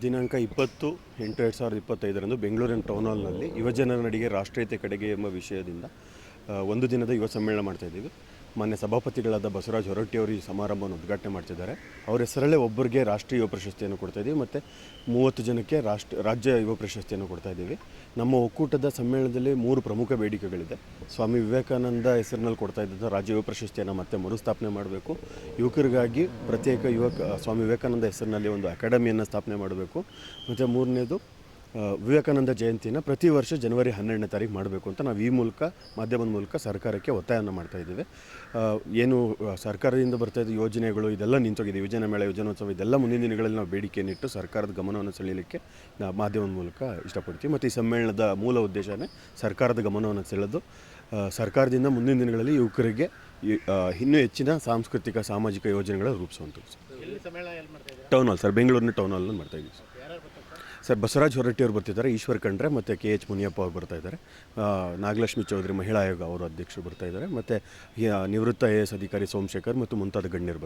ದಿನಾಂಕ 20/8/2025 ಬೆಂಗಳೂರಿನ ಟೌನ್ ಹಾಲ್ನಲ್ಲಿ ಯುವಜನರ ನಡಿಗೆ ರಾಷ್ಟ್ರೀಯತೆ ಕಡೆಗೆ ಎಂಬ ವಿಷಯದಿಂದ ಒಂದು ದಿನದ ಯುವ ಸಮ್ಮೇಳನ ಮಾಡ್ತಾಯಿದ್ದೀವಿ. ಮಾನ್ಯ ಸಭಾಪತಿಗಳಾದ ಬಸವರಾಜ ಹೊರಟ್ಟಿಯವರು ಈ ಸಮಾರಂಭವನ್ನು ಉದ್ಘಾಟನೆ ಮಾಡ್ತಿದ್ದಾರೆ. ಅವರ ಹೆಸರಲ್ಲೇ ಒಬ್ಬರಿಗೆ ರಾಷ್ಟ್ರೀಯ ಯುವ ಪ್ರಶಸ್ತಿಯನ್ನು ಕೊಡ್ತಾಯಿದ್ದೀವಿ ಮತ್ತು 30 ಜನಕ್ಕೆ ರಾಜ್ಯ ಯುವ ಪ್ರಶಸ್ತಿಯನ್ನು ಕೊಡ್ತಾಯಿದ್ದೀವಿ. ನಮ್ಮ ಒಕ್ಕೂಟದ ಸಮ್ಮೇಳನದಲ್ಲಿ 3 ಪ್ರಮುಖ ಬೇಡಿಕೆಗಳಿದೆ. ಸ್ವಾಮಿ ವಿವೇಕಾನಂದ ಹೆಸರಿನಲ್ಲಿ ಕೊಡ್ತಾ ಇದ್ದಂಥ ರಾಜ್ಯ ಯುವ ಪ್ರಶಸ್ತಿಯನ್ನು ಮತ್ತೆ ಮರುಸ್ಥಾಪನೆ ಮಾಡಬೇಕು. ಯುವಕರಿಗಾಗಿ ಪ್ರತ್ಯೇಕ ಸ್ವಾಮಿ ವಿವೇಕಾನಂದ ಹೆಸರಿನಲ್ಲಿ ಒಂದು ಅಕಾಡೆಮಿಯನ್ನು ಸ್ಥಾಪನೆ ಮಾಡಬೇಕು. ಮತ್ತು ಮೂರನೇದು ವಿವೇಕಾನಂದ ಜಯಂತಿನ ಪ್ರತಿ ವರ್ಷ ಜನವರಿ 12ನೇ ತಾರೀಕು ಮಾಡಬೇಕು ಅಂತ ನಾವು ಈ ಮೂಲಕ ಮಾಧ್ಯಮದ ಮೂಲಕ ಸರ್ಕಾರಕ್ಕೆ ಒತ್ತಾಯವನ್ನು ಮಾಡ್ತಾಯಿದ್ದೀವಿ. ಏನು ಸರ್ಕಾರದಿಂದ ಬರ್ತಾಯಿದ್ದ ಯೋಜನೆಗಳು ಇದೆಲ್ಲ ನಿಂತೋಗಿದೆ. ಯೋಜನೆ ಮೇಳ, ಯೋಜನೋತ್ಸವ ಇದೆಲ್ಲ ಮುಂದಿನ ದಿನಗಳಲ್ಲಿ ನಾವು ಬೇಡಿಕೆಯನ್ನಿಟ್ಟು ಸರ್ಕಾರದ ಗಮನವನ್ನು ಸೆಳೆಯಲಿಕ್ಕೆ ಮಾಧ್ಯಮದ ಮೂಲಕ ಇಷ್ಟಪಡ್ತೀವಿ. ಮತ್ತು ಈ ಸಮ್ಮೇಳನದ ಮೂಲ ಉದ್ದೇಶನೇ ಸರ್ಕಾರದ ಗಮನವನ್ನು ಸೆಳೆದು ಸರ್ಕಾರದಿಂದ ಮುಂದಿನ ದಿನಗಳಲ್ಲಿ ಯುವಕರಿಗೆ ಇನ್ನೂ ಹೆಚ್ಚಿನ ಸಾಂಸ್ಕೃತಿಕ ಸಾಮಾಜಿಕ ಯೋಜನೆಗಳ ರೂಪಿಸುವಂಥದ್ದು. ಟೌನ್ ಹಾಲ್ ಸರ್, ಬೆಂಗಳೂರಿನ ಟೌನ್ ಹಾಲ್ನ ಮಾಡ್ತಾಯಿದ್ದೀವಿ ಸರ್. ಬಸವರಾಜ ಹೊರಟ್ಟಿಯವರು ಬರ್ತಿದ್ದಾರೆ, ಈಶ್ವರ್ ಖಂಡ್ರೆ ಮತ್ತು KH ಮುನಿಯಪ್ಪ ಅವರು ಬರ್ತಾಯಿದ್ದಾರೆ. ನಾಗಲಕ್ಷ್ಮಿ ಚೌಧರಿ ಮಹಿಳಾ ಆಯೋಗ ಅವರ ಅಧ್ಯಕ್ಷರು ಬರ್ತಾಯಿದ್ದಾರೆ. ಮತ್ತು ನಿವೃತ್ತ IAS ಅಧಿಕಾರಿ ಸೋಮಶೇಖರ್ ಮತ್ತು ಮುಂತಾದ ಗಣ್ಯರು ಬರ್ತಾರೆ.